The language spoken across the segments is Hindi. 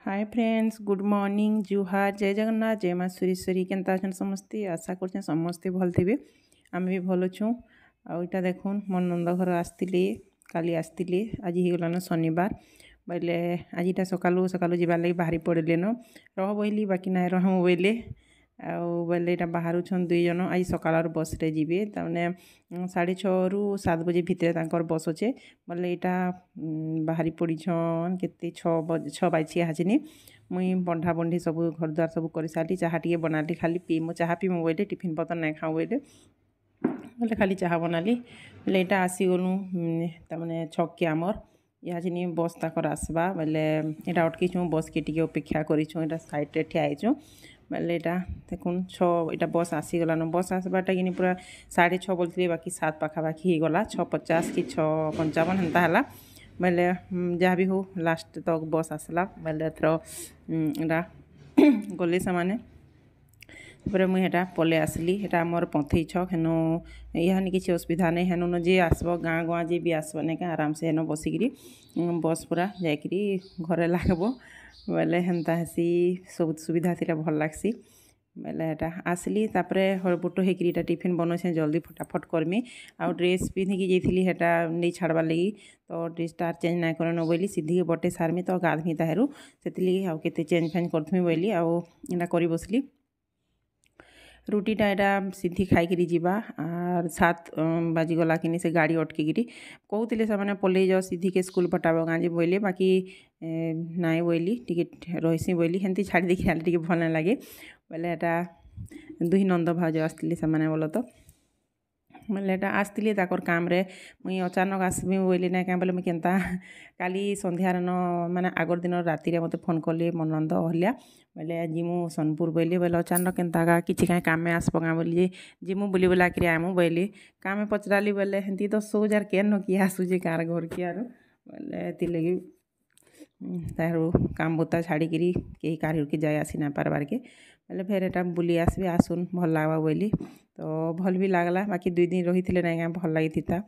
हाय फ्रेंड्स गुड मॉर्निंग जुहार जय जगन्नाथ जय माँ सुरेश्वरी केनता अछन समस्ते आशा कर समस्ते भल थे आम भी भल छूँ आईटा देखुन मो नंद घर आसती काली आसती आज होगलान शनिवार बोले आजटा सकालू सकालू जीवार लगी बाहरी पड़े न रह बोली बाकी ना रह बोले बोले यहाँ बाहर दुई जन आज सकाल बस रे जी तमें 6:30 ରୁ 7 बजे भितर बस अच्छे बोले यहाँ बाहरी पड़छन के 6 बाजी मुई बंधा बंधी सब घर द्वार सब कर सारी चाह टे बनाली खाली पीमु चाह पीमु बोले टिफिन पतर नहीं खाऊ बोले बोले खाली चाह बनाली बोले यहाँ आसीगलु तमें छक्के आमर यहाँ बस तक आसवा बोले यहाँ अटकीचु बस के टी अपेक्षा करूँ साइड रे ठियाईचु बोले यहाँ देखुन 6 बस आसीगलान बस आसबाटा कि पूरा 6:30 बोलते बाकी 7 पाखापाखि होगला 6:50 कि 6:55 हेन्ता है बोले जहाँ भी हो लास्ट तक बस आसला बोले एथर गले से मैंने मुझे पले आसली यहाँ मोर पंथई छक हेन यहाँ किसी असुविधा नहीं हेन जे आसब गाँ गाँ जे भी आसब नहीं क्या आराम से हेन बसिकी बस पूरा जाकि घरे लागब बोले हेन्ता हेसी सब सुविधा थी भल लगसी बोले यहाँ आसली हड़बुट होकर टिफिन बनौसे जल्दी फटाफट करमी आ ड्रेस पिंधिकी जाइली हेटा नहीं छाड़बार लगी तो ड्रेसटा चेंज ना कर बोली सीधी बटे सारमी तो गाधमी ताहरू से आउ के चेंज फेंज करथमी बोली आटा कर बसली रुटीटा यहाँ सीधी खाई जीवा आर 7 बाजीगला कि से गाड़ी अटकिकी कहते से पलि जाओ सीधी के स्कूल पटाब गाँ जी बोले बाकी नाई बोली टी रहीसी बोली हेंती छाड़ी देखी टे भल ना लगे बोले यहाँ 2 नंद भाज आसती से बोल तो बोले यहाँ आसती काम रे मुई अचानक आसमी बोली ना क्या बोले मुझे केनता काली संध्यार न माने आगर दिन राति मत फोन कले मो नंद अहल्या बोले आज मु सोनपुर बोली बोले अचानक केनता किसी कहीं काम में आसब गाँ बोली जिमु बुली बुला कि आमु बोली काम पचराली बोले हेंती तो 100,000 केन किए आसूचे कार घर की आर बोले लगी तारू काम बुता छाड़िकी कहीं कार के जाए आसी ना पारबार के बोले फेर एटा बुली आसबे आसुन भल लागबा बोली तो भल भी लागला बाकी 2 दिन रही थे ना भल लगी था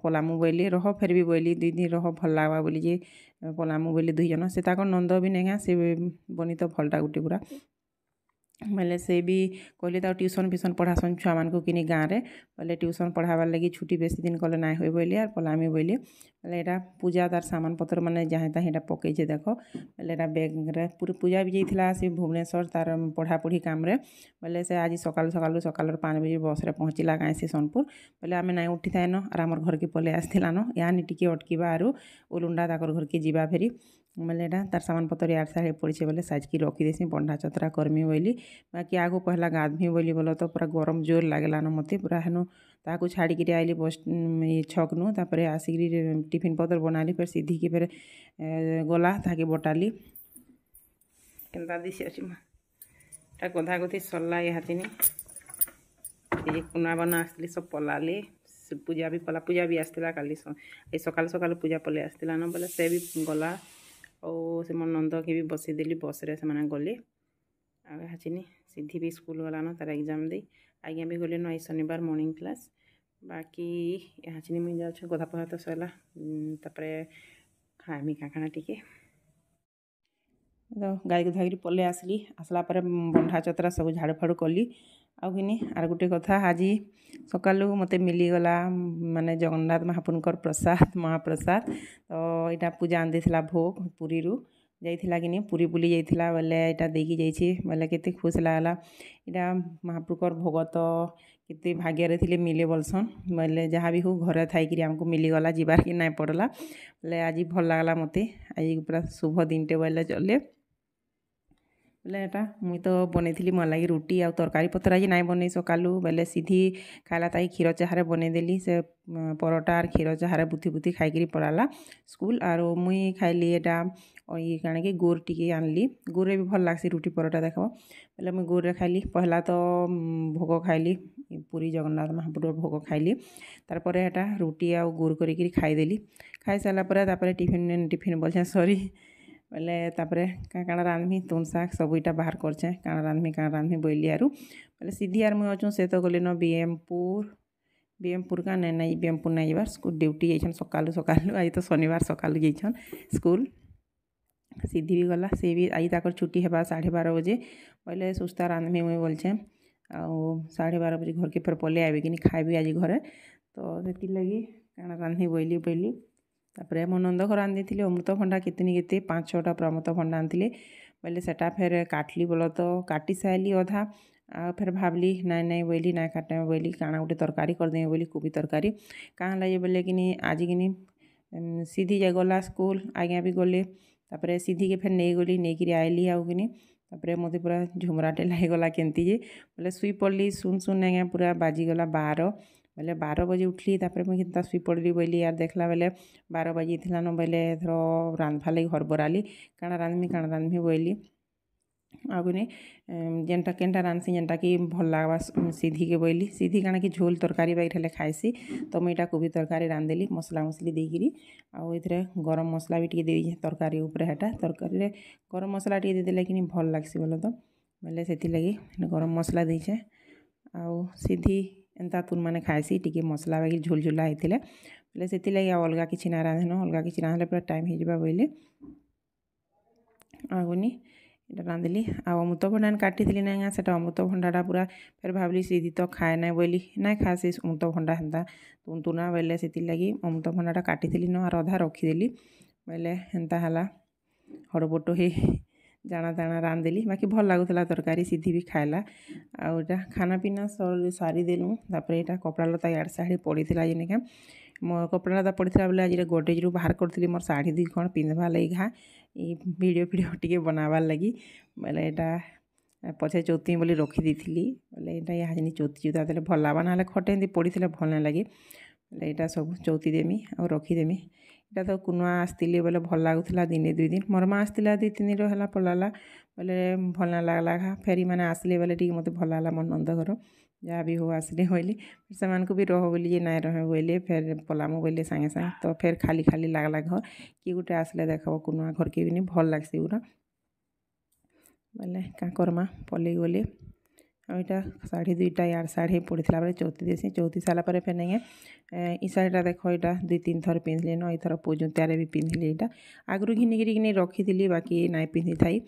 पलामु बोली रह फिर भी बोली 2 दिन रह भल लागबा बोली जे पलामु बोली 2 जन से नंद भी नहीं से बनी तो भलटा गोटे पूरा बोले से भी कहले ट्यूशन फ्यूशन पढ़ासन छुआ मान को कि गाँव में बोले ट्यूशन पढ़ाबार लगी छुट्टी बेसी दिन कले ना हो बोली आर पलामी बोली बोले यहाँ पूजा तार सामान पतर मैंने जहाँ तहाँ पकईचे देख बोले यहाँ बैग पूरी पूजा भी जाइला से भुवनेश्वर तार पढ़ापढ़ी काम रे बोले से आज सकाल 5 बजे बस रे पहुँचला गाँव से सोनपुर बोले आम ना उठी था न आर आमर घर के पले आसान यहाँ टी अटकवा आर उलुंडा ताकर घर के जीवा फेरी बोले यहाँ तार सामान पतर यार सारे पड़े बोले साइज की रखीदेसी बंधा चतरा करमी बोली बाकी आगो पहला गाधमी बोली बोल तो पूरा गरम जोर लगलान मत पूरा हेनु ताकू छाड़ी आइली बस छकनु तापर आसिक टिफिन पतर बनाली फिर सीधी की फिर गला ताकि बटाली केनता दिशी अच्छी गधा गधी सरला इहातीन ये कुना बना आसली सब पलाली पूजा भी पला पूजा भी आसला काली सकाल सकाल पूजा पलि आसला न बोले से भी गला और से मो नंद के भी बसईदेली बस रे से गले आचिनी सीधी भी स्कूल गलान तार एग्जाम दे आज्ञा भी गले आज शनिवार मॉर्निंग क्लास बाकी यहाँ चिनी मुझे जाऊँ गधा पढ़ा तो सरला खामी खाना टिके तो गाई को धरिकी पले आसली आसला बंधा चतरा सब झाड़ू फाड़ू कली आउनी आर गोटे कथा आज सकालू मत मिलीगला माने जगन्नाथ महाप्रभुकर प्रसाद महाप्रसाद तो यहाँ पूजा आनी भोग पुरी जाइला कि पुरी बुली जाइला बोले यहाँ देकी जाइए बोले केते खुश लगला यहाँ महाप्रभुकर भोग तो केते भाग्य थे मिले बोलसन बोले जहाँ भी हो घर थी आमको मिलीगला जीवार कि नहीं पड़ला बोले आज भल लगला मत आज पूरा शुभ दिनटे बोले चले बोले यहाँ मुई तो बनई मोर लगी रुटी आ तरकारी पतर आज नहीं बनई सकालू बोले सीधी खाला ताकि क्षीर चाहारे बनईदेली से परोटा और क्षीर चाहारे बुथी बुथी खाई पड़ाला स्कूल आर मुई खाइली यहाँ ये कण कि गुड़ टी आनली गुड़ भी भल लगसी रुटी परोटा देख बोले मुई गुड़ खाइली पहला तो भोग खाइली पूरी जगन्नाथ महाप्रभु भोग खाइली तारपर यहाँ रुटी आ गुड़ कर खाईदेली खाई सारापर टिफिन टिफिन बोलछे सॉरी बोले तापर काଣା रांधमी तुन शाक सब इटा बाहर करछे काଣା रांधमी बोली आरु बोले सीधी आर मुई अच्छु से तो गले न बीएमपुर का नहीं बीएमपुर नहीं जाबार स्कूल ड्यूटी जाइछन सकालू सकालू आज तो शनिवार सकालू जाइछन स्कूल सिद्धि भी गला से भी आज तक छुट्टी है 12:30 बजे बोले सुस्ता रांधमी मुई बोलछे आउ 12:30 बजे घर के फिर पलि आबे कि खाइबी आज घरे तो से लगी काଣା रांधि बोली तापर मो नंद घर आनी अमृतभंडा केते 5-6टा पूरा अमृतभंडा आनी बोले सेटा फिर काटली बोल तो काटी सारी अधा आ फिर भावली नाई बोली नाई काटे बोली काଣା गोटे तरकारी करदे बोली कोबी तरकारी कहाँ लगे बोले कि आज कि सीधी जा गला स्कूल आज्ञा भी गले तापर सीधी के फिर नहीं गली नहीं कि आइली आउ कि तापर मत पूरा झुमराटे लगिगला केमती जे बोले शुई पड़ली सुन आज्ञा पूरा बाजीगला 12 बोले 12 बजे उठली तापर मुझे केन्ता शुई पड़ली बोली यार देखला बेले 12 बजे थी बोले एथर रांधवा लगी हरबराली काଣା रांधमी बोली आगुने जेनटा केनटा रांधसी जेनटा कि भल लागवा सीधी के बोली सीधी काଣା कि झोल तरकारी बाई ठेले खाइसी तो मुझे कोबी तरकारी रांधदेली मसला मसली देकरी आउ ए गरम मसला भी टे दे तरकारी उपरे हेटा तरकारी गरम मसला टे देदेले कि भल लागसी बोले तो बोले से लगी गरम मसला देचे आउ सीधी एंता तुन मैंने खाइसी टी मसला बाकी झोलझुला होते बोले से लगी अलग किसी ना रांधन अलग किसी रांधले पूरा टाइम हो बोले आगुनी এটা রাঁধিলি আর অমৃতভণ্ডা কাটিলি না সেটা অমৃতভণ্ডাটা পুরা ফের ভাবলি সিধি তো খাए না বলি না খা সে অমৃতভণ্ডা হেନ୍ତା তুনা বেলে ସେଥିଲାଗି ଅମୃତଭଣ୍ଡାଟା କାଟିଥିଲି ନ আর ଅଧା ରଖିଦେଲି ବେଲେ ହେନ୍ତା ହେଲା ହଡ଼ବଡ଼ ହେଇ ଜାଣା ତାଣା ରାନ୍ଧିଦେଲି ବାକି ଭଲ ଲାଗୁଥିଲା ତରକାରୀ ସିଧି ବି ଖାଇଲା ଆଉ ଏଇଟା ଖାନା ପିନା ସାରିଦେଲୁ ତାପରେ ଏଇଟା କପଡ଼ା ଲତା ଇଆଡ଼େ ସିଆଡ଼େ ପଡ଼ିଥିଲା ଯେନିକା ମୋ କପଡ଼ା ଲତା ପଡ଼ିଥିଲା ବେଲେ ଆଜି ଗୋଡରେଜରୁ ବାହାର କରିଥିଲି ମୋର ଶାଢ଼ୀ 2 ଖଣ୍ଡ ପିନ୍ଧବା ଲାଗି ଘା ଭିଡ଼ିଓ ଟିକେ बनाबार लगी बोले यहाँ पछे चौथी बोली रखी देती बोले यहाँ यहाँ चौथी जुता देले भल लगा ना खटे एमती पड़ी भल ना लगे बोले यहाँ सब चौथी देमी और रखीदेमी यहाँ तो कुनुआ आसती बोले भल लगुला दिने 2 दिन मोर माँ आसला 2-3 दिन पड़ाला बोले भल ना लगला फेरी मैंने आसले बोले टी मत भल लगा मोर नंद घर जहाँ भी हो आसले बोली से भी रह बोली जे नाई रहे बोले फिर पलामु बोले सागे सागे तो फिर खाली खाली लगला घर कि गोटे आसले देखब कुनुआ घर के भी भल लग्सी पूरा बोले क्या करमा पलि गली आईटा शाढ़ी 2टा यार शाढ़ी पड़ता बेले चौथी देसी चौथी सारापर फिर नहीं ई शाढ़ीटा देख यहाँ 2-3 थर पिंधली न यथर पूजुतियारे भी पिंधली यहाँ आगु घिनिकी रखी बाकी नाई पिंधि थाई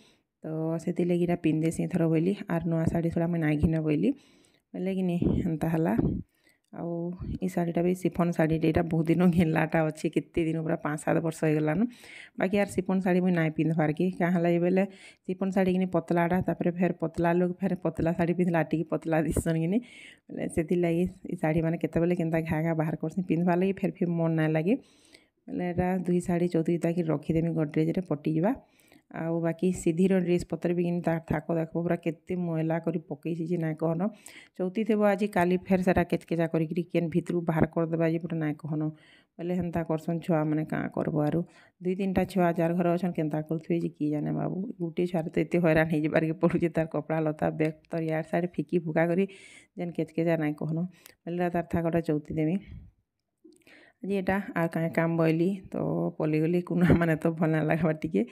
तो से लगी पिंधेसी थर बोली आर नुआ शाढ़ी छड़ा मुझे नाई घिन बोली बोले कि हेन्ता हला आउ ई शाढ़ीटा भी सिफन शाढ़ी यहाँ बहुत दिन घिनलाटा अच्छे केते दिन पूरा 5-7 वर्ष हो गलान बाकी यार सिफन शाढ़ी मुझे नाई पिंधबार के क्या बोले सिफन शाढ़ी कि पतलाटा तापर फिर पतला लोग फिर पतला शाढ़ी पिंधला टी पतला दिसन कि बोले से लगी शाढ़ी मैंने केते केन्ता घा बाहर करसी पिंधबार लगी फिर मन ना लगे बोले यहाँ 2 शाढ़ी चौथी जुता कि रखीदेमी गडरेज पटिजा आउ बाकी सीधीर ड्रेस पत्र भी तार थाक देख पूरा केते मैला कर पकईसी ना कहन चौथी थे आज काली फेर से केचकेचा कर भितर बाहर करदेबा जे पूरा ना कहन बोले हेन्ता करसन छुआ मैंने क्या करब आर 2-3टा छुआ जार घर अच्छन केन्ता करुवे जे कि जाने बाबू गोटे छुआर तो ये हैरान हो पड़ुचे तार कपड़ा लता बैग तर यार साइड फिकी फुका कर जेन केचकेचा ना कहन बोले तार थाकटा चौथी देमी आज यहाँ आ क्या काम बोली तो पलिगली कुना मैंने तो भल ना लगवा टी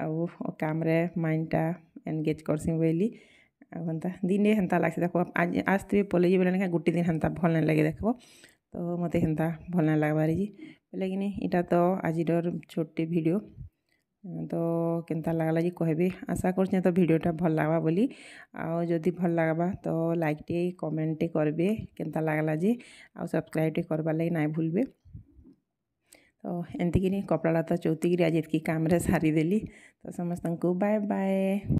आउ कामरे माइंडटा एनगेज करसी बोली आंता दिने हेन्ता लग्सी देख आज आसते पलि बोले गोटे दिन हेन्ता भल ना लगे देख तो मत हेन्ता भल ना लगबार जी बोले कि यहाँ तो आज छोटे वीडियो तो केन्ता लगला जी कहबे आशा कर तो वीडियोटा भल लगवा बोली आदि भल लगवा तो लाइक टे कमेंट टे करबे केन्ता लगला जी आ सब्सक्राइब टे करबार लगी ना भूलबे तो एमती कपड़ा लता चौथी आज ये काम सारीदेली तो समस्त को बाय बाय।